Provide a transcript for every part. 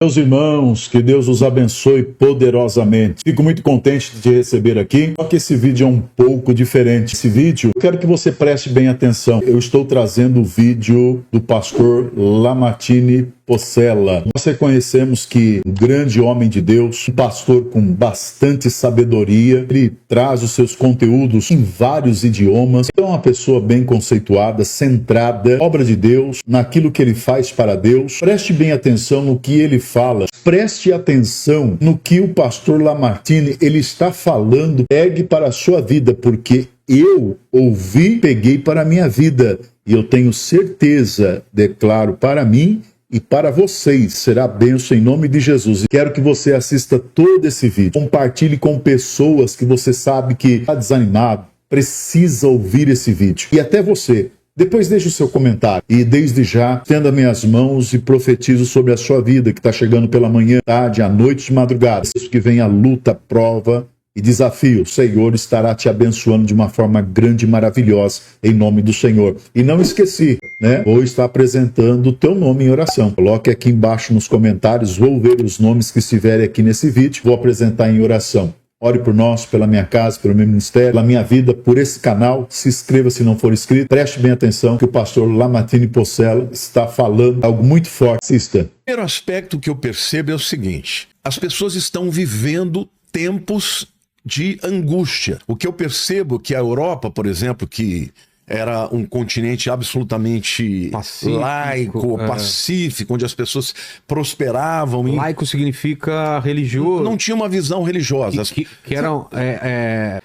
Meus irmãos, que Deus os abençoe poderosamente. Fico muito contente de te receber aqui, só que esse vídeo é um pouco diferente. Esse vídeo, eu quero que você preste bem atenção. Eu estou trazendo o vídeo do pastor Lamartine Possela. Nós reconhecemos que um grande homem de Deus, um pastor com bastante sabedoria, ele traz os seus conteúdos em vários idiomas. É uma pessoa bem conceituada, centrada, obra de Deus, naquilo que ele faz para Deus. Preste bem atenção no que ele fala. Preste atenção no que o pastor Lamartine ele está falando. Pegue para a sua vida, porque eu ouvi, peguei para a minha vida. E eu tenho certeza, declaro para mim e para vocês, será bênção em nome de Jesus. E quero que você assista todo esse vídeo. Compartilhe com pessoas que você sabe que está desanimado, precisa ouvir esse vídeo. E até você. Depois deixe o seu comentário. E desde já, estenda minhas mãos e profetizo sobre a sua vida, que está chegando pela manhã, tarde, à noite, de madrugada. Isso que vem a luta, prova e desafio. O Senhor estará te abençoando de uma forma grande e maravilhosa, em nome do Senhor. E não esqueci, né? Vou estar apresentando o teu nome em oração. Coloque aqui embaixo nos comentários, vou ver os nomes que estiverem aqui nesse vídeo, vou apresentar em oração. Ore por nós, pela minha casa, pelo meu ministério, pela minha vida, por esse canal. Se inscreva se não for inscrito. Preste bem atenção que o pastor Lamartine Possela está falando algo muito forte. Assista. O primeiro aspecto que eu percebo é o seguinte: as pessoas estão vivendo tempos de angústia. O que eu percebo é que a Europa, por exemplo, que era um continente absolutamente laico, pacífico, onde as pessoas prosperavam. Laico significa religioso. Não tinha uma visão religiosa. Que eram,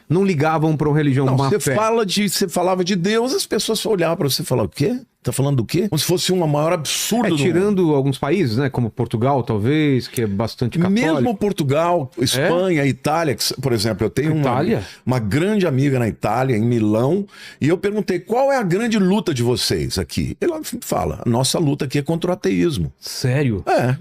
não ligavam para uma religião, não, uma você fé. Você falava de Deus, as pessoas olhavam para você e falavam: o quê? Tá falando do quê? Como se fosse uma maior absurdo. Tirando alguns países, né? Como Portugal, talvez, que é bastante católico. Mesmo Portugal, Espanha, Itália, por exemplo, eu tenho uma grande amiga na Itália, em Milão, e eu perguntei: qual é a grande luta de vocês aqui? Ela fala: a nossa luta aqui é contra o ateísmo. Sério? É,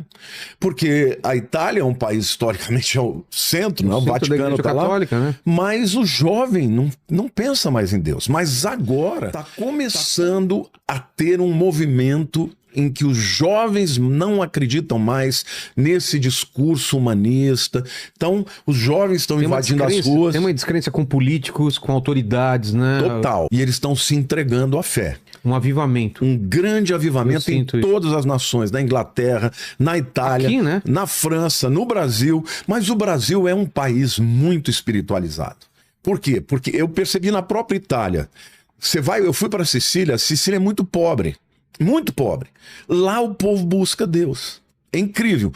porque a Itália é um país historicamente ao centro, né? O Vaticano está lá, né? Mas o jovem não pensa mais em Deus. Mas agora está começando a ter um movimento em que os jovens não acreditam mais nesse discurso humanista. Então, os jovens estão invadindo as ruas. Tem uma descrença com políticos, com autoridades, né? Total. E eles estão se entregando à fé. Um avivamento. Um grande avivamento em todas as nações, na Inglaterra, na Itália, aqui, né? Na França, no Brasil. Mas o Brasil é um país muito espiritualizado. Por quê? Porque eu percebi na própria Itália. Eu fui para Sicília é muito pobre. Muito pobre. Lá o povo busca Deus. É incrível.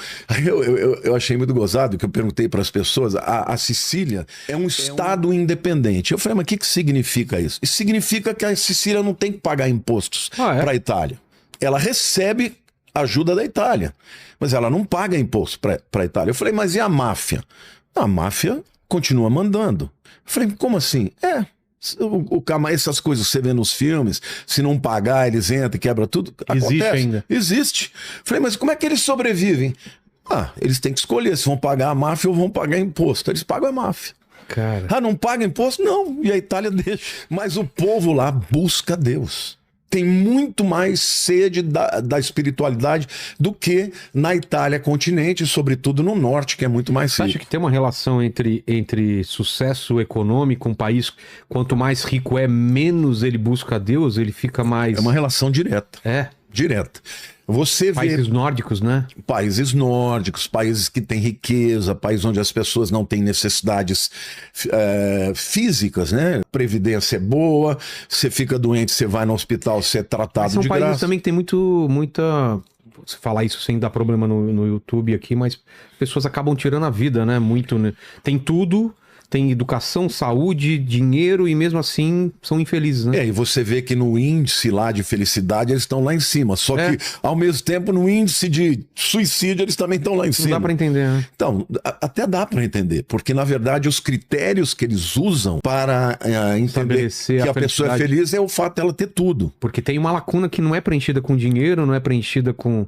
Eu achei muito gozado que eu perguntei para as pessoas: a Sicília é um estado independente. Eu falei: mas o que significa isso? Isso significa que a Sicília não tem que pagar impostos para a Itália. Ela recebe ajuda da Itália, mas ela não paga imposto para a Itália. Eu falei: mas e a máfia? A máfia continua mandando. Eu falei: como assim? Essas coisas que você vê nos filmes, se não pagar, eles entram e quebram tudo. Existe ainda. Existe. Falei: mas como é que eles sobrevivem? Eles têm que escolher se vão pagar a máfia ou vão pagar imposto. Eles pagam a máfia. Cara. Não paga imposto? Não. E a Itália deixa. Mas o povo lá busca Deus. Tem muito mais sede da espiritualidade do que na Itália continente, sobretudo no norte, que é muito mais rico. Você acha que tem uma relação entre sucesso econômico? Um país, quanto mais rico é, menos ele busca Deus, ele fica mais... É uma relação direta. É? Direta. Você países nórdicos, né? Países nórdicos, países que têm riqueza, países onde as pessoas não têm necessidades físicas, né? Previdência é boa, você fica doente, você vai no hospital, você é tratado de graça. São países também que tem muita... Você falar isso sem dar problema no YouTube aqui, mas pessoas acabam tirando a vida, né? Muito, né? Tem tudo... Tem educação, saúde, dinheiro e mesmo assim são infelizes, né? E você vê que no índice lá de felicidade eles estão lá em cima. Só que, ao mesmo tempo, no índice de suicídio eles também estão lá em cima. Não dá pra entender, né? Então, até dá pra entender. Porque, na verdade, os critérios que eles usam para entender que a pessoa é feliz é o fato dela ter tudo. Porque tem uma lacuna que não é preenchida com dinheiro, não é preenchida com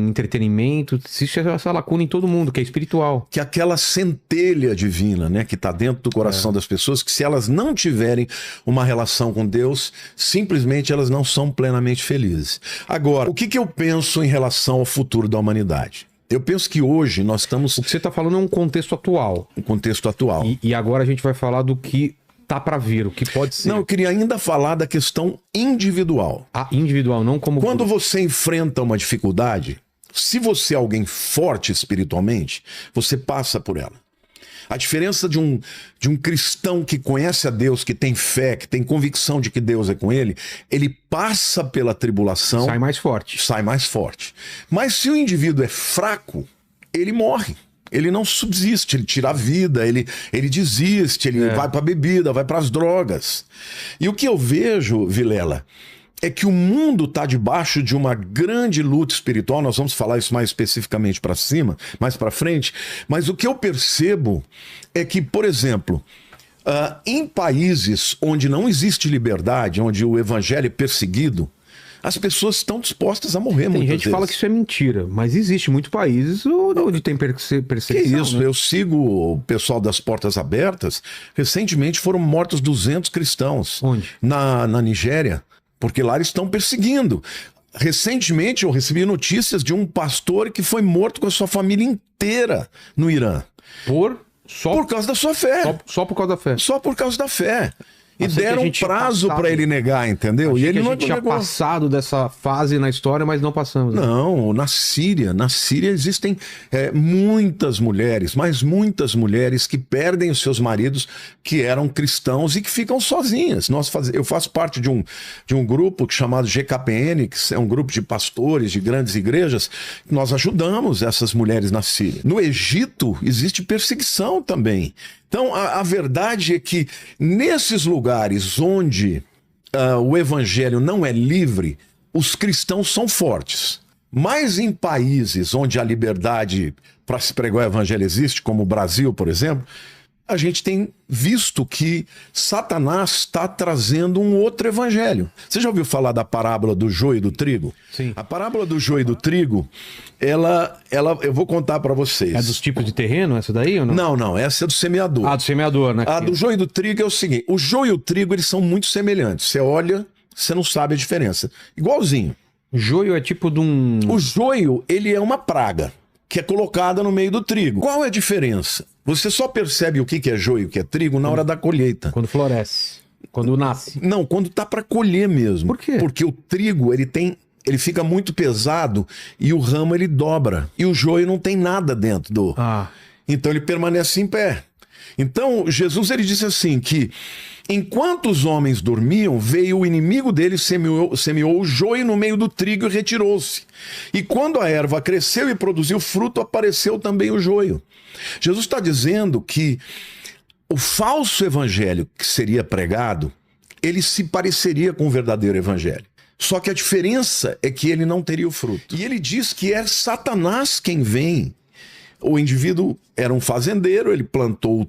entretenimento. Existe essa lacuna em todo mundo, que é espiritual. Que aquela centelha divina, né, que está dentro do coração das pessoas, que se elas não tiverem uma relação com Deus, simplesmente elas não são plenamente felizes. Agora, o que eu penso em relação ao futuro da humanidade? Eu penso que hoje nós estamos O que você está falando é um contexto atual. no contexto atual. E agora a gente vai falar do que tá para vir, o que pode ser. Não, eu queria ainda falar da questão individual. Individual, não como... Quando você enfrenta uma dificuldade, se você é alguém forte espiritualmente, você passa por ela. A diferença de um cristão que conhece a Deus, que tem fé, que tem convicção de que Deus é com ele passa pela tribulação, Sai mais forte. sai mais forte. Mas se o indivíduo é fraco, ele morre. Ele não subsiste, ele tira a vida, ele desiste, ele vai para a bebida, vai para as drogas. E o que eu vejo, Vilela, é que o mundo está debaixo de uma grande luta espiritual. Nós vamos falar isso mais especificamente para cima, mais para frente. Mas o que eu percebo é que, por exemplo, em países onde não existe liberdade, onde o evangelho é perseguido, as pessoas estão dispostas a morrer muitas vezes. Tem gente que fala que isso é mentira, mas existe muitos países onde tem perseguição. Que isso, né? eu sigo o pessoal das Portas Abertas. Recentemente foram mortos 200 cristãos. Onde? Na Nigéria, porque lá eles estão perseguindo. Recentemente eu recebi notícias de um pastor que foi morto com a sua família inteira no Irã. Por Causa da sua fé. só por causa da fé. Só por causa da fé. E Achei que a deram um gente tinha prazo passado. para ele negar, entendeu? Achei E ele que a não gente tinha negou. passado dessa fase na história, mas não passamos. Né? Não, na Síria existem muitas mulheres, mas muitas mulheres que perdem os seus maridos que eram cristãos e que ficam sozinhas. Eu faço parte de um grupo chamado GKPN, que é um grupo de pastores de grandes igrejas. Nós ajudamos essas mulheres na Síria. No Egito existe perseguição também. Então, a verdade é que nesses lugares onde o evangelho não é livre, os cristãos são fortes. Mas em países onde a liberdade para se pregar o evangelho existe, como o Brasil, por exemplo, a gente tem visto que Satanás está trazendo um outro evangelho. Você já ouviu falar da parábola do joio e do trigo? Sim. A parábola do joio e do trigo, eu vou contar para vocês. É dos tipos de terreno, essa daí ou não? Não, essa é do semeador. Ah, do semeador, né? A do joio e do trigo é o seguinte: o joio e o trigo eles são muito semelhantes. Você olha, você não sabe a diferença. Igualzinho. Joio é tipo de um... O joio, ele é uma praga que é colocada no meio do trigo. Qual é a diferença? Você só percebe o que é joio e o que é trigo na hora da colheita. Quando floresce. Quando nasce. Não, quando tá para colher mesmo. Por quê? Porque o trigo, ele fica muito pesado e o ramo ele dobra. E o joio não tem nada dentro do... Então ele permanece em pé. Então Jesus ele disse assim que enquanto os homens dormiam, veio o inimigo deles, semeou o joio no meio do trigo e retirou-se. E quando a erva cresceu e produziu fruto, apareceu também o joio. Jesus está dizendo que o falso evangelho que seria pregado, ele se pareceria com o verdadeiro evangelho. Só que a diferença é que ele não teria o fruto. E ele diz que é Satanás quem vem. O indivíduo era um fazendeiro, ele plantou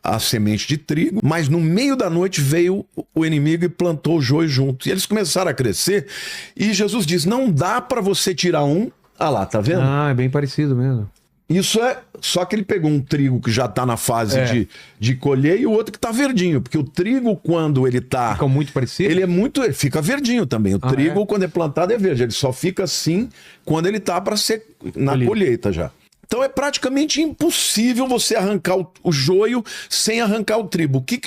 a semente de trigo, mas no meio da noite veio o inimigo e plantou o joio junto. E eles começaram a crescer e Jesus diz, não dá para você tirar um... Ah lá, tá vendo? É bem parecido mesmo. Isso é... Só que ele pegou um trigo que já tá na fase de colher e o outro que tá verdinho. Porque o trigo, quando ele tá... Fica muito parecido? Ele fica verdinho também. O trigo, quando é plantado, é verde. Ele só fica assim quando ele tá para ser na colheita já. Então é praticamente impossível você arrancar o joio sem arrancar o trigo. O que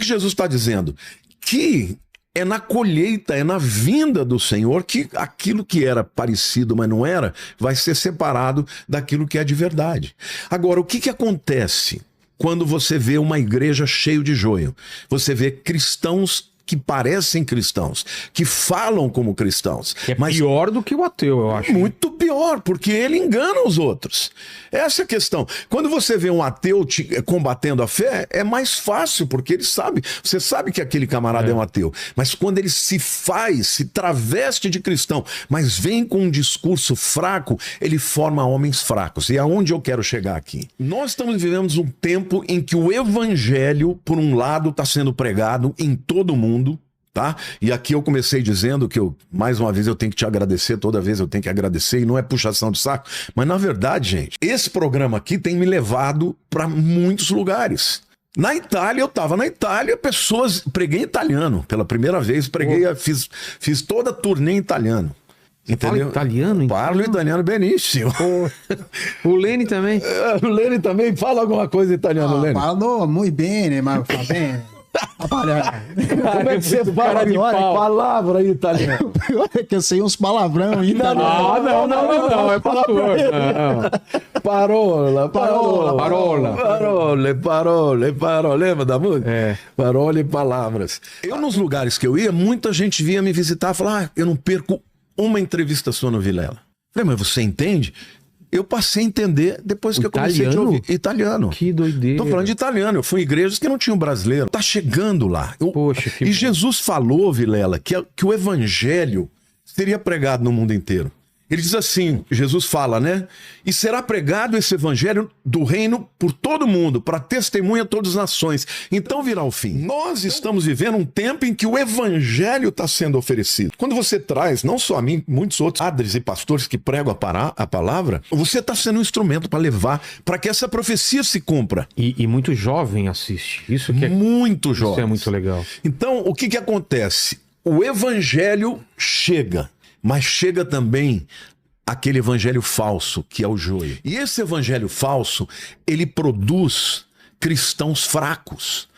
Jesus está dizendo? Que é na colheita, é na vinda do Senhor que aquilo que era parecido, mas não era, vai ser separado daquilo que é de verdade. Agora, o que acontece quando você vê uma igreja cheia de joio? Você vê cristãos que parecem cristãos, que falam como cristãos. Que é pior do que o ateu, eu acho. Muito pior, porque ele engana os outros. Essa é a questão. Quando você vê um ateu combatendo a fé, é mais fácil, porque ele sabe. Você sabe que aquele camarada é um ateu. Mas quando ele se traveste de cristão, mas vem com um discurso fraco, ele forma homens fracos. E aonde eu quero chegar aqui? Nós estamos vivendo um tempo em que o evangelho, por um lado, está sendo pregado em todo o mundo, tá? E aqui eu comecei dizendo que mais uma vez eu tenho que te agradecer, toda vez eu tenho que agradecer, e não é puxação de saco, mas na verdade, gente, esse programa aqui tem me levado para muitos lugares. Na Itália, eu estava na Itália, preguei em italiano, pela primeira vez, fiz toda a turnê em italiano. Entendeu? Fala italiano? Parlo italiano benissimo. O Lene também. O Lene também fala alguma coisa italiano, Lene? Falou muito bem, mas va bene. Como é que você fala de palavra em italiano? O pior é que eu sei uns palavrão ainda. Não, é pastor. Parola. Lembra da música? É. Parola e palavras. Eu, nos lugares que eu ia, muita gente vinha me visitar e falar: eu não perco uma entrevista sua no Vilela. Falei, mas você entende? Eu passei a entender depois que eu comecei a ouvir italiano. Que doideira. Tô falando de italiano. Eu fui em igrejas que não tinham brasileiro. Tá chegando lá. Poxa, que E bom. Jesus falou, Vilela, que o evangelho seria pregado no mundo inteiro. Ele diz assim, Jesus fala, né? E será pregado esse evangelho do reino por todo mundo, para testemunha a todas as nações. Então virá o fim. Nós estamos vivendo um tempo em que o evangelho está sendo oferecido. Quando você traz, não só a mim, muitos outros padres e pastores que pregam a palavra, você está sendo um instrumento para levar, para que essa profecia se cumpra. E muito jovem assiste. Isso que é, Muito jovem. isso é muito legal. Então, o que acontece? O evangelho chega, mas chega também aquele evangelho falso, que é o joio. E esse evangelho falso, ele produz cristãos fracos,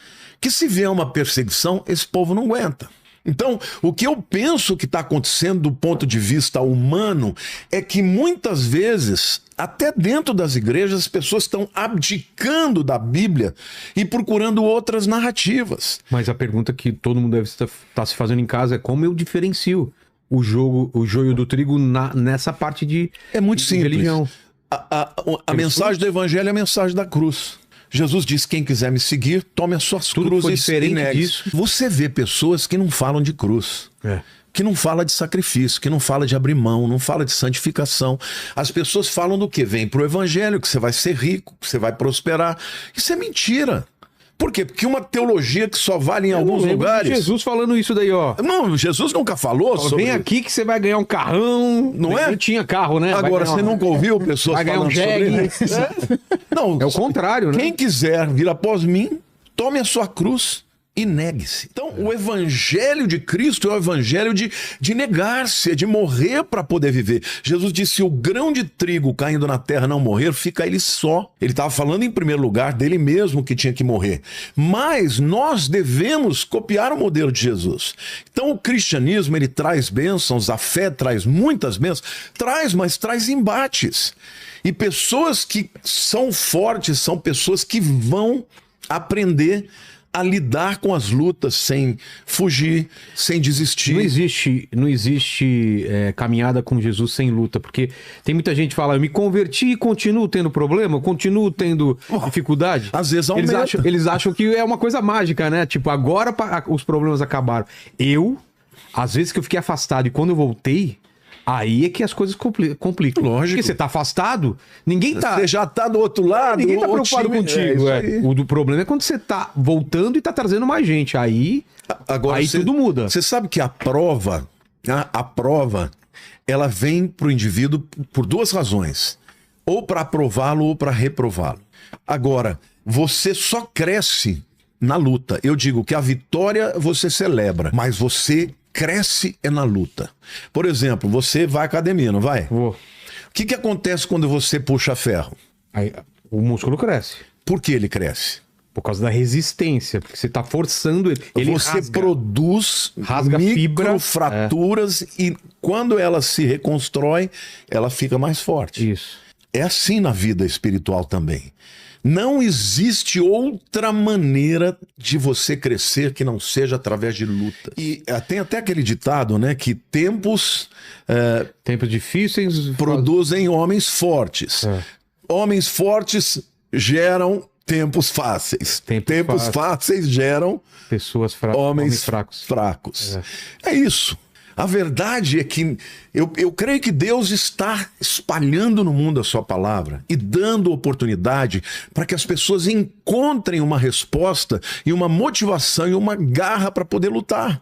que se vier uma perseguição, esse povo não aguenta. Então, o que eu penso que está acontecendo do ponto de vista humano é que muitas vezes, até dentro das igrejas, as pessoas estão abdicando da Bíblia e procurando outras narrativas. Mas a pergunta que todo mundo deve estar se fazendo em casa é como eu diferencio o joio do trigo nessa parte de, É muito de simples. religião. A mensagem do evangelho é a mensagem da cruz. Jesus disse: quem quiser me seguir, tome as suas Tudo que for cruzes e diferente negue. disso. Você vê pessoas que não falam de cruz. É. Que não fala de sacrifício, que não fala de abrir mão, não fala de santificação. As pessoas falam do quê? Vem pro evangelho, que você vai ser rico, que você vai prosperar. Isso é mentira. Por quê? Porque uma teologia que só vale em alguns Eu lembro de lugares... Jesus falando isso daí, ó. Não, Jesus nunca falou sobre... Vem aqui que você vai ganhar um carrão. Não é? Não tinha carro, né? Vai Agora, ganhar você nunca ouviu pessoas vai ganhar um falando sobre jegue. isso? Não, É o contrário, né? quem quiser vir após mim, tome a sua cruz e negue-se. Então, o evangelho de Cristo é o evangelho de negar-se, é de morrer para poder viver. Jesus disse: se o grão de trigo caindo na terra não morrer, fica ele só. Ele estava falando em primeiro lugar dele mesmo que tinha que morrer. Mas nós devemos copiar o modelo de Jesus. Então, o cristianismo, ele traz bênçãos, a fé traz muitas bênçãos, mas traz embates. E pessoas que são fortes são pessoas que vão aprender a lidar com as lutas sem fugir, sem desistir. Não existe caminhada com Jesus sem luta, porque tem muita gente que fala: eu me converti e continuo tendo problema, eu continuo tendo dificuldade. Às vezes aumenta. Eles acham que é uma coisa mágica, né? Tipo, agora os problemas acabaram. Às vezes que eu fiquei afastado e quando eu voltei, aí é que as coisas complicam. Lógico. Porque você tá afastado, ninguém tá... Você já tá do outro lado. Ninguém tá preocupado contigo. É isso aí. O do problema é quando você tá voltando e tá trazendo mais gente. Aí Agora, tudo muda. Você sabe que a prova, ela vem pro indivíduo por duas razões. Ou para aprová-lo ou para reprová-lo. Agora, você só cresce na luta. Eu digo que a vitória você celebra, mas você cresce é na luta. Por exemplo, você vai à academia, não vai? Vou. O que acontece quando você puxa ferro? Aí o músculo cresce. Por que ele cresce? Por causa da resistência, porque você tá forçando ele. Ele Você rasga. produz Rasga fibra. microfraturas e quando ela se reconstrói, ela fica mais forte. Isso. É assim na vida espiritual também. Não existe outra maneira de você crescer que não seja através de luta. E tem até aquele ditado, né, que tempos Tempos difíceis produzem homens fortes. É. Homens fortes geram tempos fáceis. Tempos fáceis geram pessoas homens fracos. fracos. É isso. A verdade é que eu creio que Deus está espalhando no mundo a sua palavra e dando oportunidade para que as pessoas encontrem uma resposta e uma motivação e uma garra para poder lutar.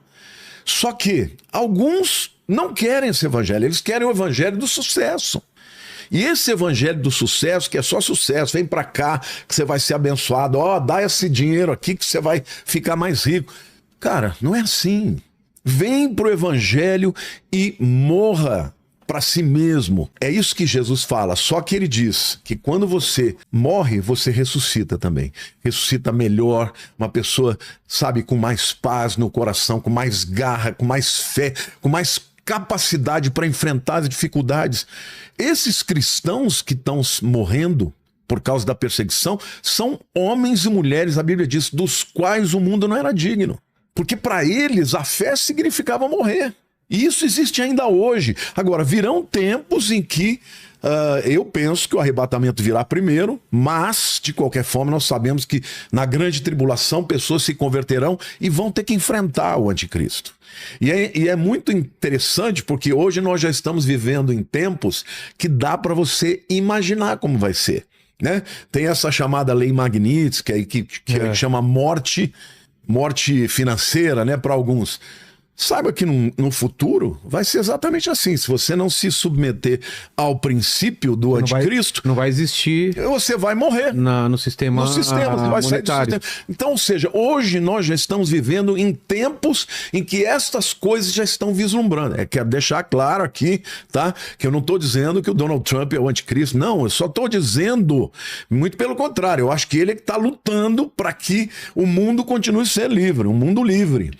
Só que alguns não querem esse evangelho, eles querem o evangelho do sucesso. E esse evangelho do sucesso, que é só sucesso, vem para cá que você vai ser abençoado, dá esse dinheiro aqui que você vai ficar mais rico. Cara, não é assim. Vem pro evangelho e morra para si mesmo. É isso que Jesus fala. Só que ele diz que quando você morre, você ressuscita também. Ressuscita melhor, uma pessoa, sabe, com mais paz no coração, com mais garra, com mais fé, com mais capacidade para enfrentar as dificuldades. Esses cristãos que estão morrendo por causa da perseguição são homens e mulheres, a Bíblia diz, dos quais o mundo não era digno. Porque para eles a fé significava morrer. E isso existe ainda hoje. Agora, virão tempos em que eu penso que o arrebatamento virá primeiro, mas, de qualquer forma, nós sabemos que na grande tribulação pessoas se converterão e vão ter que enfrentar o anticristo. E é muito interessante porque hoje nós já estamos vivendo em tempos que dá para você imaginar como vai ser, né? Tem essa chamada lei Magnitsky, que chama morte financeira, né, para alguns. Saiba que no futuro vai ser exatamente assim. Se você não se submeter ao princípio do anticristo, não vai existir. Você vai morrer No sistema você vai sair do monetário. sistema. Então, ou seja, hoje nós já estamos vivendo em tempos em que estas coisas já estão vislumbrando. Quero deixar claro aqui, tá? Que eu não estou dizendo que o Donald Trump é o anticristo. Não, eu só estou dizendo, muito pelo contrário, eu acho que ele é que está lutando para que o mundo continue sendo livre, um mundo livre.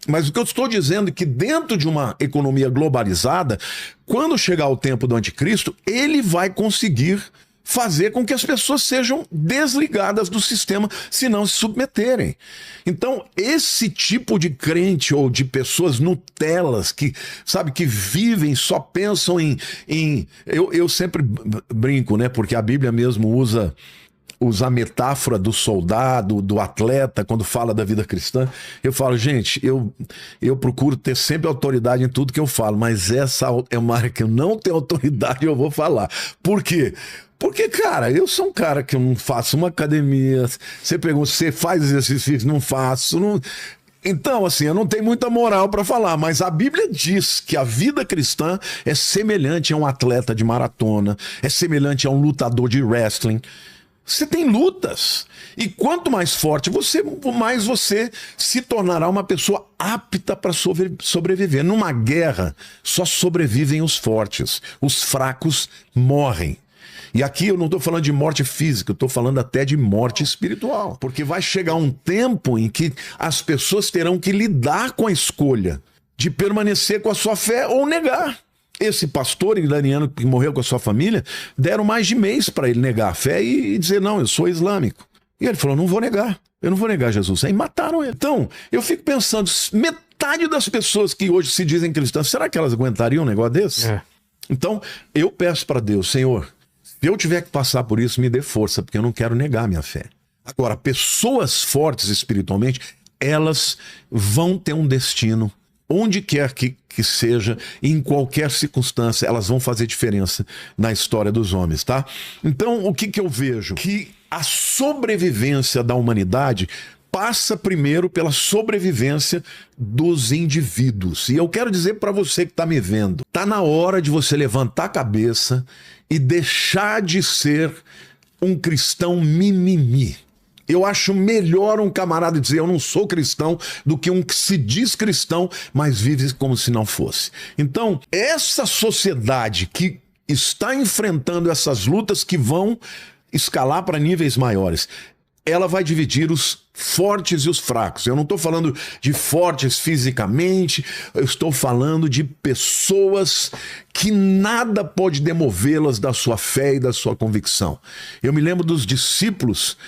Mas o que eu estou dizendo é que dentro de uma economia globalizada, quando chegar o tempo do anticristo, ele vai conseguir fazer com que as pessoas sejam desligadas do sistema se não se submeterem. Então, esse tipo de crente ou de pessoas Nutelas que, sabe, que vivem, só pensam eu sempre brinco, né? Porque a Bíblia mesmo usa a metáfora do soldado, do atleta, quando fala da vida cristã. Eu falo, gente, eu procuro ter sempre autoridade em tudo que eu falo, mas essa é uma área que eu não tenho autoridade e eu vou falar. Por quê? Porque, cara, eu sou um cara que eu não faço uma academia. Você pergunta, você faz exercício? Não faço. Não... Então, assim, eu não tenho muita moral para falar, mas a Bíblia diz que a vida cristã é semelhante a um atleta de maratona, é semelhante a um lutador de wrestling. Você tem lutas. E quanto mais forte você, mais você se tornará uma pessoa apta para sobreviver. Numa guerra, só sobrevivem os fortes. Os fracos morrem. E aqui eu não estou falando de morte física, eu estou falando até de morte espiritual. Porque vai chegar um tempo em que as pessoas terão que lidar com a escolha de permanecer com a sua fé ou negar. Esse pastor iraniano que morreu com a sua família, deram mais de mês para ele negar a fé e dizer, não, eu sou islâmico. E ele falou, não vou negar, eu não vou negar Jesus. Aí mataram ele. Então, eu fico pensando, metade das pessoas que hoje se dizem cristãs, será que elas aguentariam um negócio desse? Então, eu peço para Deus, Senhor, se eu tiver que passar por isso, me dê força, porque eu não quero negar a minha fé. Agora, pessoas fortes espiritualmente, elas vão ter um destino, onde quer que seja, em qualquer circunstância, elas vão fazer diferença na história dos homens, tá? Então, o que eu vejo? Que a sobrevivência da humanidade passa primeiro pela sobrevivência dos indivíduos. E eu quero dizer para você que está me vendo, tá na hora de você levantar a cabeça e deixar de ser um cristão mimimi. Eu acho melhor um camarada dizer eu não sou cristão do que um que se diz cristão, mas vive como se não fosse. Então, essa sociedade que está enfrentando essas lutas que vão escalar para níveis maiores, ela vai dividir os fortes e os fracos. Eu não estou falando de fortes fisicamente, eu estou falando de pessoas que nada pode demovê-las da sua fé e da sua convicção. Eu me lembro dos discípulos.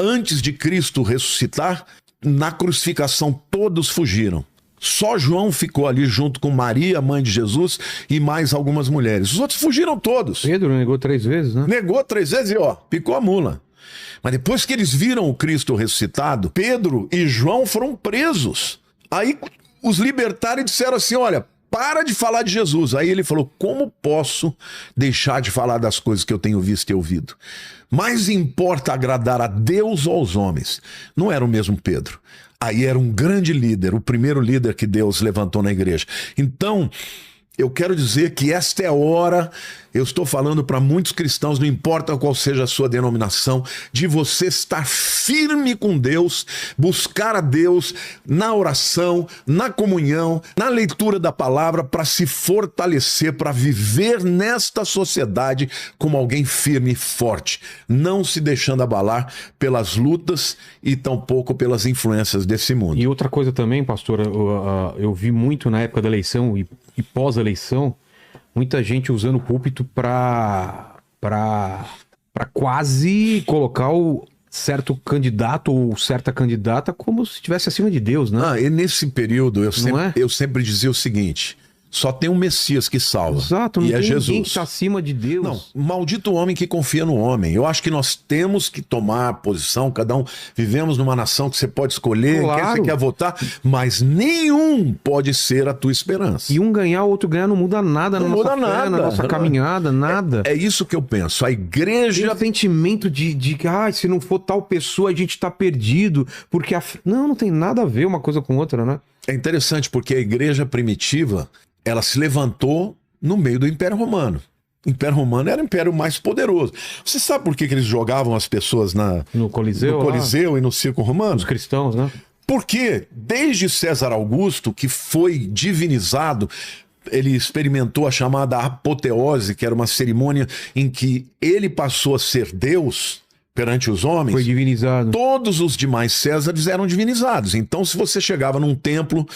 Antes de Cristo ressuscitar, na crucificação todos fugiram. Só João ficou ali junto com Maria, mãe de Jesus, e mais algumas mulheres. Os outros fugiram todos. Pedro negou 3 vezes, né? Negou 3 vezes e picou a mula. Mas depois que eles viram o Cristo ressuscitado, Pedro e João foram presos. Aí os libertaram e disseram assim, olha, para de falar de Jesus. Aí ele falou, como posso deixar de falar das coisas que eu tenho visto e ouvido? Mais importa agradar a Deus ou aos homens. Não era o mesmo Pedro. Aí era um grande líder, o primeiro líder que Deus levantou na igreja. Então, eu quero dizer que esta é a hora, eu estou falando para muitos cristãos, não importa qual seja a sua denominação, de você estar firme com Deus, buscar a Deus na oração, na comunhão, na leitura da palavra, para se fortalecer, para viver nesta sociedade como alguém firme e forte, não se deixando abalar pelas lutas e tampouco pelas influências desse mundo. E outra coisa também, pastor, eu vi muito na época da eleição e pós-eleição, muita gente usando o púlpito para quase colocar o certo candidato ou certa candidata como se estivesse acima de Deus, né? E nesse período é? eu sempre dizia o seguinte: só tem um Messias que salva. Exato, não e é tem Jesus. ninguém que está acima de Deus. Não, maldito o homem que confia no homem. Eu acho que nós temos que tomar posição, cada um. Vivemos numa nação que você pode escolher, Claro. quem você quer votar, mas nenhum pode ser a tua esperança. E um ganhar, o outro ganhar, não muda nada Não na nossa muda fé, nada. na nossa caminhada, nada. É isso que eu penso. A Tem igreja. o sentimento de que, se não for tal pessoa, a gente tá perdido, porque não tem nada a ver uma coisa com outra, né? É interessante porque a igreja primitiva, ela se levantou no meio do Império Romano. O Império Romano era o império mais poderoso. Você sabe por que eles jogavam as pessoas No Coliseu, no Coliseu e no Circo Romano? os cristãos, né? Porque desde César Augusto, que foi divinizado, ele experimentou a chamada apoteose, que era uma cerimônia em que ele passou a ser Deus perante os homens. Foi divinizado. Todos os demais Césares eram divinizados. Então, se você chegava num templo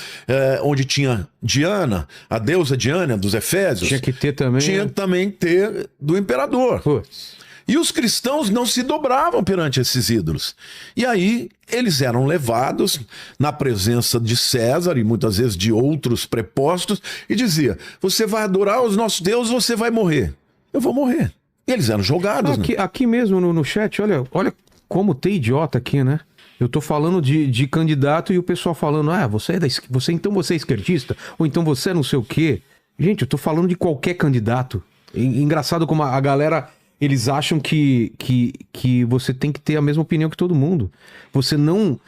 onde tinha Diana, a deusa Diana dos Efésios, Tinha que ter também. tinha também que ter do imperador. Putz. E os cristãos não se dobravam perante esses ídolos. E aí eles eram levados na presença de César e muitas vezes de outros prepostos e dizia: você vai adorar os nossos deuses, você vai morrer. Eu vou morrer. E eles eram jogados. né? Aqui mesmo no chat, olha como tem idiota aqui, né? Eu tô falando de candidato e o pessoal falando, você é esquerdista? Ou então você é não sei o quê. Gente, eu tô falando de qualquer candidato. Engraçado como a galera, eles acham que você tem que ter a mesma opinião que todo mundo. Você não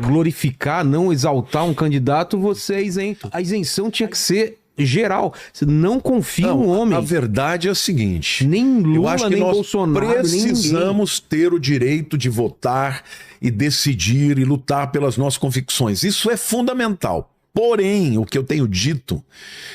glorificar, não exaltar um candidato, você é isento. A isenção tinha que ser geral. Você não confia no homem. A verdade é a seguinte: Nem Lula, eu acho que nem nós Bolsonaro, nem precisamos ter o direito de votar e decidir e lutar pelas nossas convicções. Isso é fundamental. Porém, o que eu tenho dito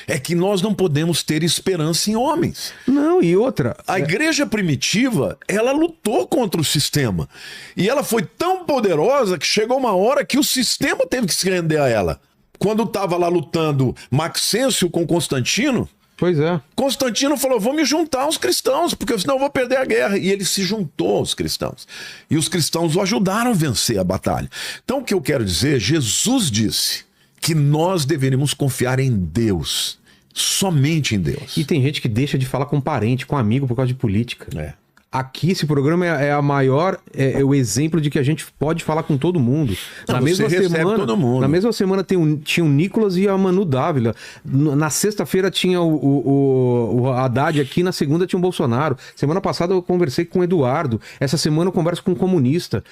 é que nós não podemos ter esperança em homens. Não, e outra. A igreja primitiva, ela lutou contra o sistema. E ela foi tão poderosa que chegou uma hora que o sistema teve que se render a ela. Quando estava lá lutando Maxêncio com Constantino, Pois é. Constantino falou: vou me juntar aos cristãos, porque senão eu vou perder a guerra. E ele se juntou aos cristãos. E os cristãos o ajudaram a vencer a batalha. Então o que eu quero dizer, Jesus disse que nós deveríamos confiar em Deus, somente em Deus. E tem gente que deixa de falar com parente, com amigo por causa de política. É. Aqui, esse programa é a maior, é o exemplo de que a gente pode falar com todo mundo. Não, você recebe todo mundo. Na mesma semana tinha o Nicolas e a Manu Dávila. Na sexta-feira tinha o Haddad aqui, na segunda tinha o Bolsonaro. Semana passada eu conversei com o Eduardo. Essa semana eu converso com um comunista.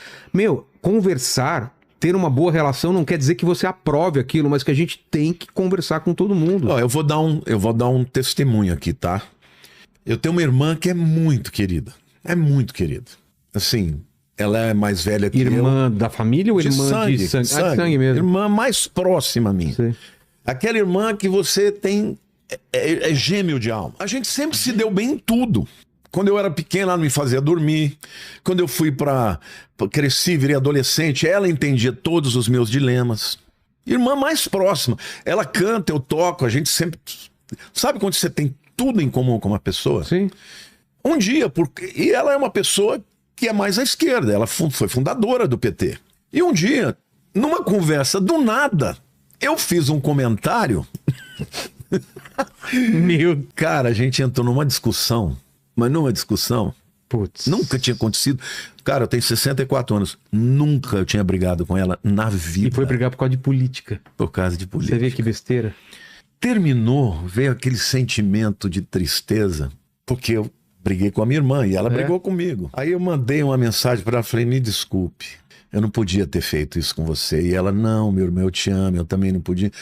Conversar, ter uma boa relação não quer dizer que você aprove aquilo, mas que a gente tem que conversar com todo mundo. Ó, eu vou dar um testemunho aqui, tá? Eu tenho uma irmã que é muito querida. É muito querida. Assim, ela é mais velha que eu. Irmã da família ou De irmã sangue, de sangue? Ah, de sangue mesmo. Irmã mais próxima a mim. Sei. Aquela irmã que você tem... É gêmeo de alma. A gente sempre se deu bem em tudo. Quando eu era pequeno, ela não me fazia dormir. Quando eu cresci, virei adolescente, ela entendia todos os meus dilemas. Irmã mais próxima. Ela canta, eu toco, a gente sempre... Sabe quando você tem tudo em comum com uma pessoa? Sim. Um dia, e ela é uma pessoa que é mais à esquerda, ela foi fundadora do PT. E um dia, numa conversa do nada, eu fiz um comentário. Cara, a gente entrou numa discussão, mas numa discussão, Putz. nunca tinha acontecido. Cara, eu tenho 64 anos, nunca eu tinha brigado com ela na vida. E foi brigar por causa de política. Por causa de política. Você vê que besteira? Terminou, veio aquele sentimento de tristeza, porque eu briguei com a minha irmã e ela brigou comigo. Aí eu mandei uma mensagem para ela, falei: me desculpe, eu não podia ter feito isso com você. E ela: não, meu irmão, eu te amo, eu também não podia.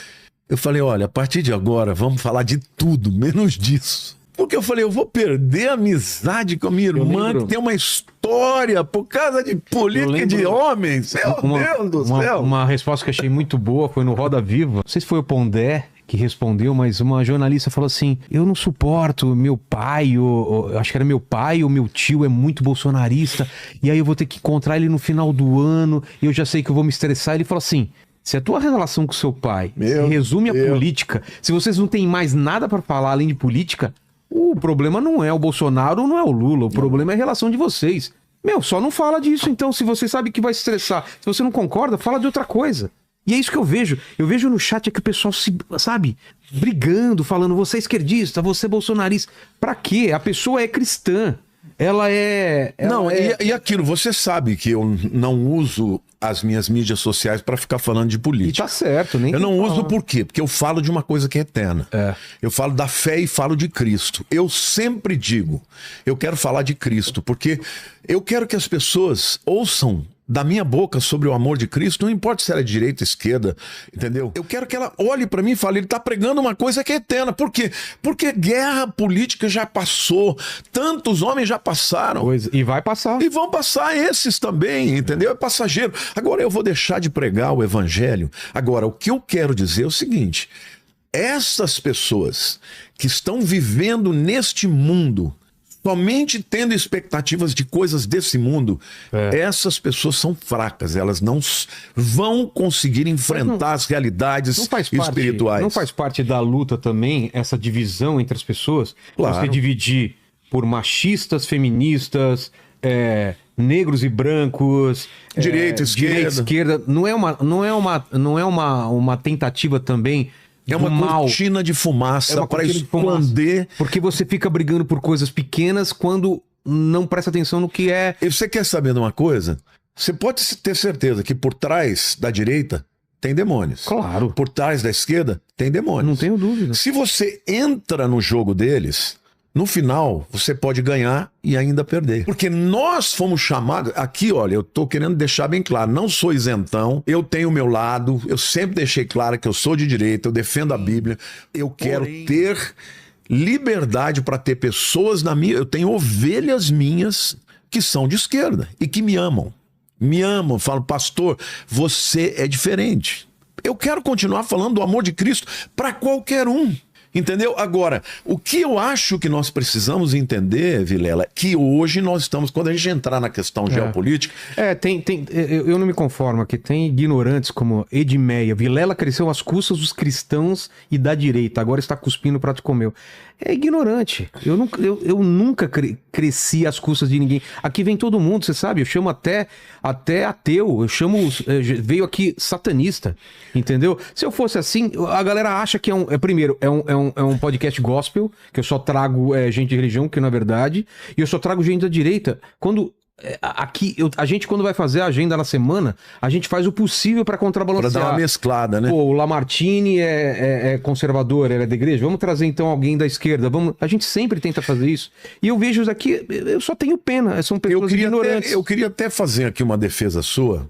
Eu falei, olha, a partir de agora vamos falar de tudo, menos disso. Porque eu falei, eu vou perder a amizade com a minha irmã, que tem uma história por causa de política de homens. Meu Deus do céu. Uma resposta que eu achei muito boa foi no Roda Viva. Não sei se foi o Pondé que respondeu, mas uma jornalista falou assim, eu não suporto meu pai, eu acho que era meu pai ou meu tio é muito bolsonarista, e aí eu vou ter que encontrar ele no final do ano, e eu já sei que eu vou me estressar. Ele falou assim, se a tua relação com seu pai resume a política, se vocês não têm mais nada para falar além de política, o problema não é o Bolsonaro, não é o Lula, o problema é a relação de vocês. Só não fala disso, então, se você sabe que vai se estressar, se você não concorda, fala de outra coisa. E é isso que eu vejo. Eu vejo no chat aqui o pessoal brigando, falando, você é esquerdista, você é bolsonarista. Pra quê? A pessoa é cristã. E aquilo, você sabe que eu não uso as minhas mídias sociais para ficar falando de política. E tá certo, nem. Eu não uso por quê? Porque eu falo de uma coisa que é eterna. Eu falo da fé e falo de Cristo. Eu sempre digo, eu quero falar de Cristo, porque eu quero que as pessoas ouçam da minha boca sobre o amor de Cristo, não importa se ela é de direita, esquerda, entendeu? Eu quero que ela olhe para mim e fale, ele tá pregando uma coisa que é eterna. Por quê? Porque guerra política já passou, tantos homens já passaram. E vai passar. E vão passar esses também, entendeu? É passageiro. Agora eu vou deixar de pregar o evangelho. Agora, o que eu quero dizer é o seguinte, essas pessoas que estão vivendo neste mundo, somente tendo expectativas de coisas desse mundo, essas pessoas são fracas, elas não vão conseguir enfrentar as realidades espirituais. Não faz parte da luta também essa divisão entre as pessoas? Claro. Você dividir por machistas, feministas, negros e brancos, direita, esquerda. Não é uma tentativa também. É uma cortina de fumaça para esconder. Porque você fica brigando por coisas pequenas quando não presta atenção no que é. E você quer saber de uma coisa? Você pode ter certeza que por trás da direita tem demônios. Claro. Por trás da esquerda tem demônios. Não tenho dúvida. Se você entra no jogo deles, no final você pode ganhar e ainda perder. Porque nós fomos chamados... Aqui, olha, eu tô querendo deixar bem claro, não sou isentão, eu tenho o meu lado, eu sempre deixei claro que eu sou de direita, eu defendo a Bíblia, eu quero ter liberdade para ter pessoas na minha... Eu tenho ovelhas minhas que são de esquerda e que me amam. Me amam, falam, pastor, você é diferente. Eu quero continuar falando do amor de Cristo para qualquer um. Entendeu? Agora, o que eu acho que nós precisamos entender, Vilela, é que hoje nós estamos, quando a gente entrar na questão geopolítica... Eu não me conformo, que tem ignorantes como Edmeia. Vilela cresceu às custas dos cristãos e da direita, agora está cuspindo o prato que comeu. É ignorante. Eu nunca cresci às custas de ninguém. Aqui vem todo mundo, você sabe, eu chamo até ateu, eu chamo, veio aqui satanista, entendeu? Se eu fosse assim, a galera acha que primeiro, é um podcast gospel, que eu só trago gente de religião, que não é verdade, e eu só trago gente da direita. A gente, quando vai fazer a agenda na semana, a gente faz o possível para contrabalancear. Para dar uma mesclada, né? Pô, o Lamartine é conservador, ele é da igreja, vamos trazer então alguém da esquerda. A gente sempre tenta fazer isso. E eu vejo aqui, eu só tenho pena, são pessoas ignorantes. Eu queria até fazer aqui uma defesa sua,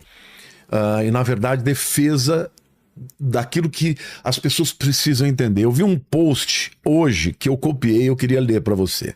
e na verdade defesa daquilo que as pessoas precisam entender. Eu vi um post hoje que eu copiei, eu queria ler para você.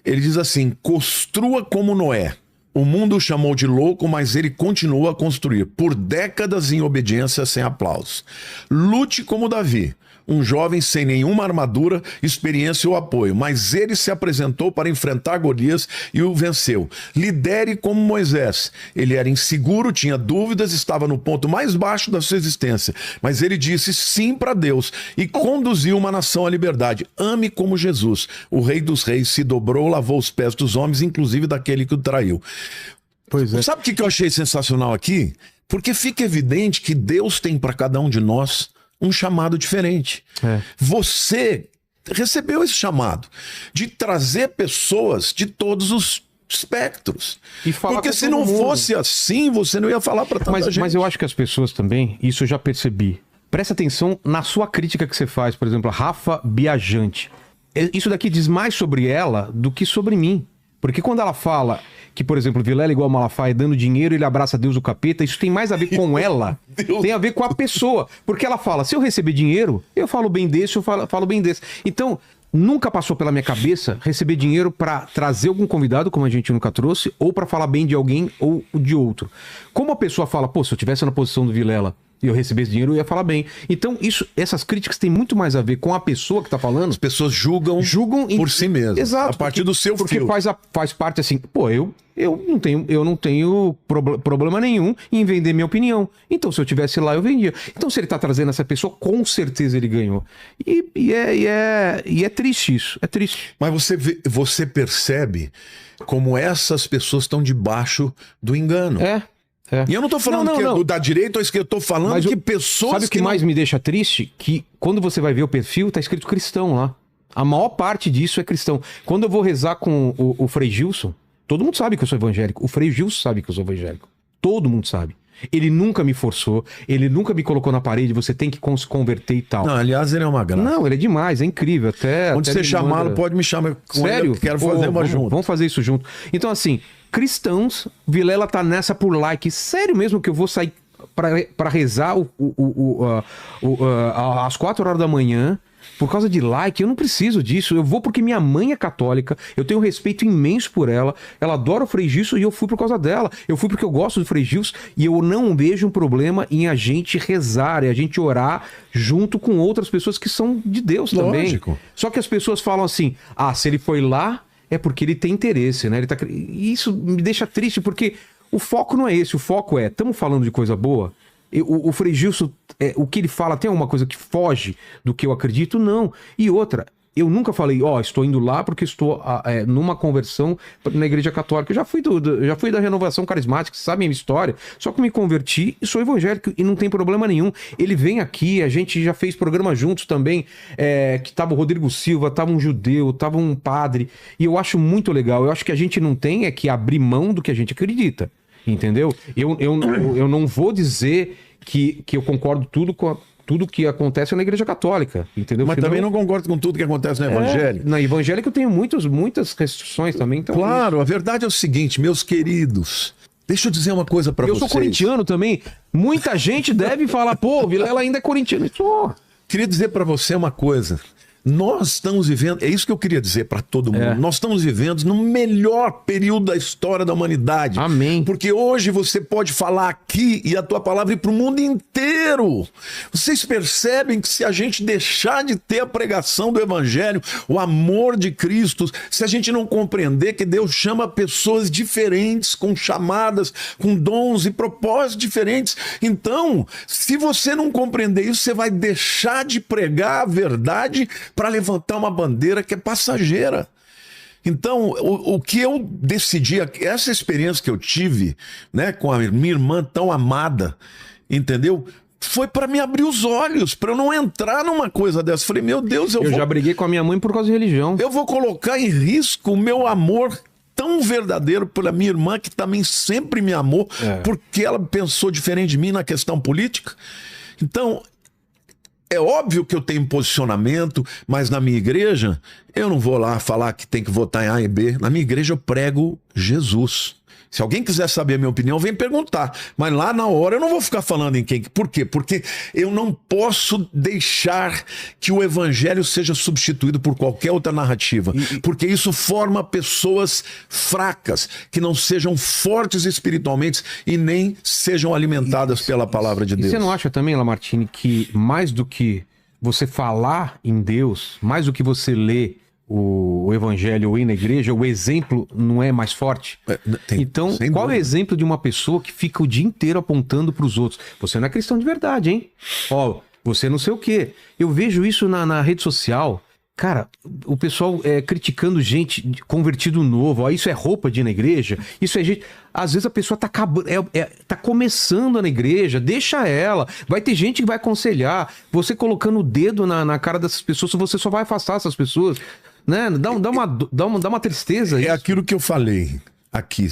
Ele diz assim, construa como Noé. O mundo o chamou de louco, mas ele continua a construir, por décadas em obediência sem aplausos. Lute como Davi, um jovem sem nenhuma armadura, experiência ou apoio, mas ele se apresentou para enfrentar Golias e o venceu. Lidere como Moisés. Ele era inseguro, tinha dúvidas, estava no ponto mais baixo da sua existência, mas ele disse sim para Deus e conduziu uma nação à liberdade. Ame como Jesus. O Rei dos Reis se dobrou, lavou os pés dos homens, inclusive daquele que o traiu. Pois é. Sabe o que eu achei sensacional aqui? Porque fica evidente que Deus tem para cada um de nós um chamado diferente. Você recebeu esse chamado de trazer pessoas de todos os espectros. Porque se não fosse assim, você não ia falar para tanta gente. Mas eu acho que as pessoas também, isso eu já percebi. Presta atenção na sua crítica que você faz, por exemplo, a Rafa Biajante. Isso daqui diz mais sobre ela do que sobre mim. Porque quando ela fala que, por exemplo, Vilela igual Malafaia dando dinheiro, ele abraça Deus o capeta, isso tem mais a ver com ela, tem a ver com a pessoa. Porque ela fala, se eu receber dinheiro, eu falo bem desse, eu falo bem desse. Então, nunca passou pela minha cabeça receber dinheiro pra trazer algum convidado, como a gente nunca trouxe, ou pra falar bem de alguém ou de outro. Como a pessoa fala, pô, se eu tivesse na posição do Vilela e eu recebesse dinheiro, eu ia falar bem. Então, essas críticas têm muito mais a ver com a pessoa que tá falando. As pessoas julgam por si mesmas. Exato. A partir do seu porque filtro. faz parte assim, pô, eu não tenho problema nenhum em vender minha opinião. Então, se eu tivesse lá, eu vendia. Então, se ele tá trazendo essa pessoa, com certeza ele ganhou. E é triste isso. É triste. Mas você percebe como essas pessoas estão debaixo do engano. É. E eu não tô falando que é da direita ou esquerda, eu tô falando Mas que pessoas. Sabe o que mais me deixa triste? Que quando você vai ver o perfil, tá escrito cristão lá. A maior parte disso é cristão. Quando eu vou rezar com o Frei Gilson, todo mundo sabe que eu sou evangélico. O Frei Gilson sabe que eu sou evangélico. Todo mundo sabe. Ele nunca me forçou, ele nunca me colocou na parede, você tem que se converter e tal. Não, aliás, ele é uma graça. Não, ele é demais, é incrível. Onde você chamá-lo, pode me chamar com Sério? ele, eu quero fazer uma junto. Vamos fazer isso junto. Então, assim, cristãos, Vilela tá nessa por like. Sério mesmo que eu vou sair pra rezar às 4 horas da manhã por causa de like? Eu não preciso disso. Eu vou porque minha mãe é católica, eu tenho um respeito imenso por ela, ela adora o Frei Gilson e eu fui por causa dela. Eu fui porque eu gosto do Frei Gilson e eu não vejo um problema em a gente rezar, e a gente orar junto com outras pessoas que são de Deus também. Lógico. Só que as pessoas falam assim, se ele foi lá, é porque ele tem interesse, né? E isso me deixa triste, porque o foco não é esse. O foco é, estamos falando de coisa boa? O Frei Gilson, o que ele fala, tem alguma coisa que foge do que eu acredito? Não. E outra, eu nunca falei, estou indo lá porque estou numa conversão na Igreja Católica. Eu já fui da Renovação Carismática, você sabe a minha história. Só que me converti e sou evangélico e não tem problema nenhum. Ele vem aqui, a gente já fez programa juntos também, que tava o Rodrigo Silva, tava um judeu, tava um padre. E eu acho muito legal. Eu acho que a gente não tem que abrir mão do que a gente acredita. Entendeu? Eu não vou dizer que eu concordo tudo que acontece na Igreja Católica, entendeu? Mas também não concordo com tudo que acontece no Evangelho. Na evangélica eu tenho muitas restrições também. Então claro, a verdade é o seguinte, meus queridos, deixa eu dizer uma coisa pra vocês. Eu sou corintiano também. Muita gente deve falar, pô, Vilela ainda é corintiano. Queria dizer pra você uma coisa. Nós estamos vivendo, é isso que eu queria dizer para todo mundo, nós estamos vivendo no melhor período da história da humanidade. Amém. Porque hoje você pode falar aqui e a tua palavra ir para o mundo inteiro. Vocês percebem que se a gente deixar de ter a pregação do Evangelho, o amor de Cristo, se a gente não compreender que Deus chama pessoas diferentes, com chamadas, com dons e propósitos diferentes, então, se você não compreender isso, você vai deixar de pregar a verdade para levantar uma bandeira que é passageira. Então, o que eu decidi, essa experiência que eu tive, né, com a minha irmã tão amada, entendeu? Foi para me abrir os olhos, para eu não entrar numa coisa dessa. Falei, meu Deus, eu já briguei com a minha mãe por causa de religião. Eu vou colocar em risco o meu amor tão verdadeiro pela minha irmã, que também sempre me amou, porque ela pensou diferente de mim na questão política. Então, é óbvio que eu tenho posicionamento, mas na minha igreja, eu não vou lá falar que tem que votar em A e B. Na minha igreja eu prego Jesus. Se alguém quiser saber a minha opinião, vem perguntar. Mas lá na hora eu não vou ficar falando em quem. Por quê? Porque eu não posso deixar que o evangelho seja substituído por qualquer outra narrativa. Porque isso forma pessoas fracas, que não sejam fortes espiritualmente e nem sejam alimentadas pela palavra de Deus. E você não acha também, Lamartine, que mais do que você falar em Deus, mais do que você ler o evangelho ou ir na igreja, o exemplo não é mais forte? Então, qual é o exemplo de uma pessoa que fica o dia inteiro apontando para os outros? Você não é cristão de verdade, hein? Você não sei o quê. Eu vejo isso na rede social. Cara, o pessoal criticando gente convertido novo. Isso é roupa de ir na igreja? Isso é gente... Às vezes a pessoa tá começando na igreja, deixa ela. Vai ter gente que vai aconselhar. Você colocando o dedo na cara dessas pessoas, você só vai afastar essas pessoas. Né? Dá uma tristeza. É isso. Aquilo que eu falei aqui,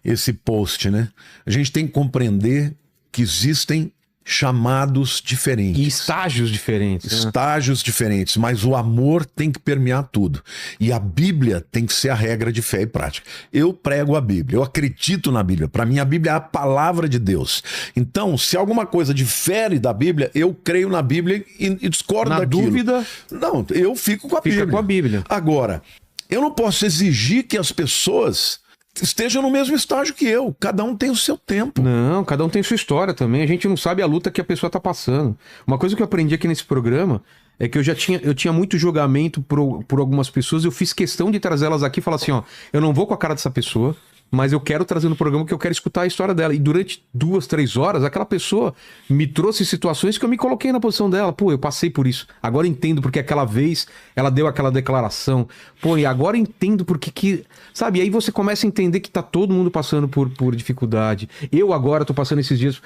esse post, né? A gente tem que compreender que existem chamados diferentes. E estágios diferentes. Né? Estágios diferentes, mas o amor tem que permear tudo. E a Bíblia tem que ser a regra de fé e prática. Eu prego a Bíblia, eu acredito na Bíblia. Para mim, a Bíblia é a palavra de Deus. Então, se alguma coisa difere da Bíblia, eu creio na Bíblia e discordo daquilo. Na dúvida... Não, eu fico com a Fica Bíblia. com a Bíblia. Agora, eu não posso exigir que as pessoas estejam no mesmo estágio que eu. Cada um tem o seu tempo. Não, cada um tem sua história também. A gente não sabe a luta que a pessoa tá passando. Uma coisa que eu aprendi aqui nesse programa é que eu tinha muito julgamento por algumas pessoas. Eu fiz questão de trazê-las aqui e falar assim, ó, eu não vou com a cara dessa pessoa, mas eu quero trazer no programa que eu quero escutar a história dela. E durante 2, 3 horas, aquela pessoa me trouxe situações que eu me coloquei na posição dela. Pô, eu passei por isso. Agora entendo porque aquela vez ela deu aquela declaração. Pô, e agora entendo porque que... Sabe, e aí você começa a entender que tá todo mundo passando por dificuldade. Eu agora tô passando esses dias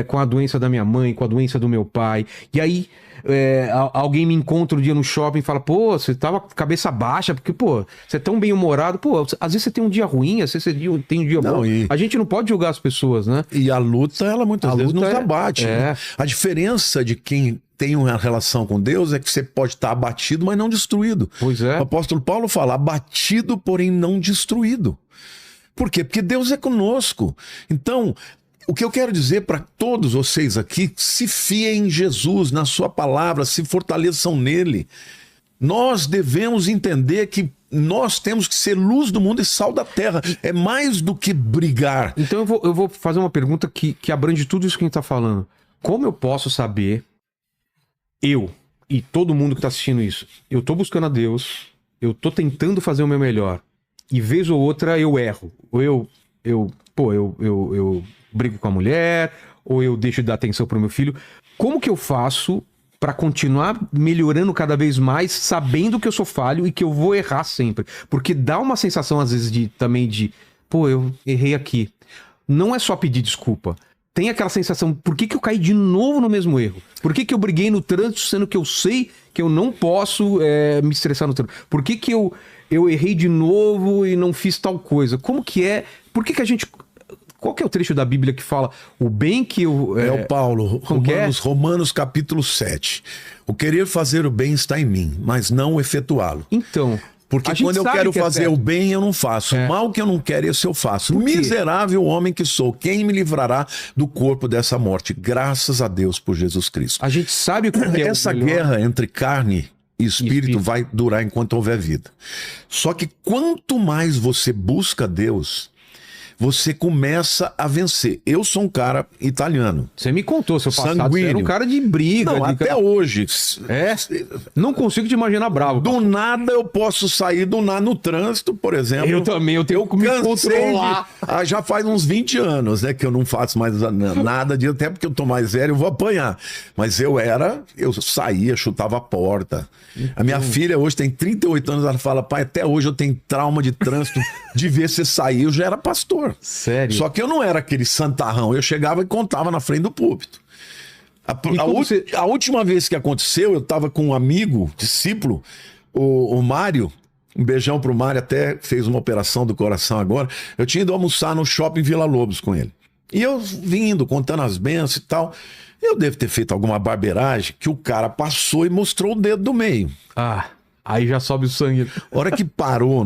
com a doença da minha mãe, com a doença do meu pai. E aí... alguém me encontra um dia no shopping e fala, pô, você tava com cabeça baixa, porque, pô, você é tão bem-humorado, pô, às vezes você tem um dia ruim, às vezes você tem um dia bom. A gente não pode julgar as pessoas, né? E a luta, ela muitas vezes nos abate. Né? A diferença de quem tem uma relação com Deus é que você pode estar abatido, mas não destruído. Pois é. O apóstolo Paulo fala, abatido, porém não destruído. Por quê? Porque Deus é conosco. Então... O que eu quero dizer para todos vocês aqui, se fiem em Jesus, na sua palavra, se fortaleçam nele. Nós devemos entender que nós temos que ser luz do mundo e sal da terra. É mais do que brigar. Então eu vou fazer uma pergunta que abrange tudo isso que a gente está falando. Como eu posso saber, eu e todo mundo que está assistindo isso, eu estou buscando a Deus, eu estou tentando fazer o meu melhor, e vez ou outra eu erro, ou eu brigo com a mulher, ou eu deixo de dar atenção pro meu filho. Como que eu faço para continuar melhorando cada vez mais, sabendo que eu sou falho e que eu vou errar sempre? Porque dá uma sensação, às vezes, também de, pô, eu errei aqui. Não é só pedir desculpa. Tem aquela sensação, por que eu caí de novo no mesmo erro? Por que eu briguei no trânsito, sendo que eu sei que eu não posso me estressar no trânsito? Por que eu errei de novo e não fiz tal coisa? Como que é? Por que a gente... Qual que é o trecho da Bíblia que fala o bem que eu... É o Paulo, Romanos capítulo 7. O querer fazer o bem está em mim, mas não o efetuá-lo. Então... Porque quando eu quero fazer o bem, eu não faço. O mal que eu não quero, esse eu faço. Miserável homem que sou, quem me livrará do corpo dessa morte? Graças a Deus por Jesus Cristo. A gente sabe o que é essa guerra entre carne e espírito vai durar enquanto houver vida. Só que quanto mais você busca Deus, você começa a vencer. Eu sou um cara italiano. Você me contou, seu passado, sanguíneo. Você era um cara de briga. Não, até hoje. Não consigo te imaginar bravo. Do nada eu posso sair no trânsito, por exemplo. Eu também, eu tenho que me controlar. Já faz uns 20 anos, né, que eu não faço mais nada disso, até porque eu tô mais velho, eu vou apanhar. Mas eu saía, chutava a porta. A minha filha hoje tem 38 anos, ela fala, pai, até hoje eu tenho trauma de trânsito de ver você sair. Eu já era pastor. Sério? Só que eu não era aquele santarrão. Eu chegava e contava na frente do púlpito. A última vez que aconteceu, eu estava com um amigo, discípulo, o Mário. Um beijão pro Mário, até fez uma operação do coração agora. Eu tinha ido almoçar no shopping Vila Lobos com ele. E eu vindo, contando as bênçãos e tal. Eu devo ter feito alguma barbeiragem que o cara passou e mostrou o dedo do meio. Aí já sobe o sangue. A hora que parou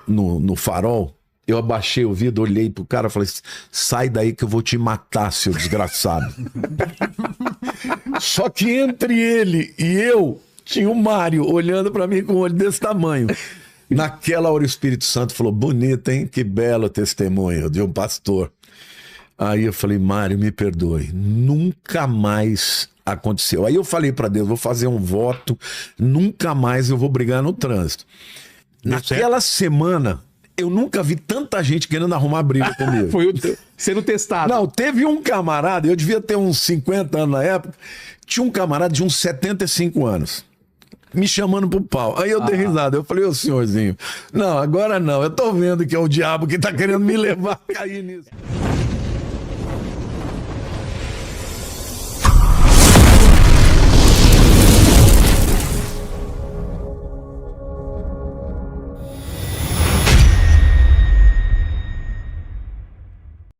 no farol, eu abaixei o vidro, olhei pro cara e falei, sai daí que eu vou te matar, seu desgraçado. Só que entre ele e eu, tinha o Mário olhando pra mim com um olho desse tamanho. Naquela hora o Espírito Santo falou, bonito, hein? Que belo testemunho de um pastor. Aí eu falei, Mário, me perdoe. Nunca mais aconteceu. Aí eu falei pra Deus, vou fazer um voto, nunca mais eu vou brigar no trânsito. Naquela semana... Eu nunca vi tanta gente querendo arrumar briga comigo. Foi sendo testado. Não, teve um camarada, eu devia ter uns 50 anos na época, tinha um camarada de uns 75 anos, me chamando pro pau. Aí eu dei risada, eu falei, ô senhorzinho, não, agora não, eu tô vendo que é o diabo que tá querendo me levar a cair nisso.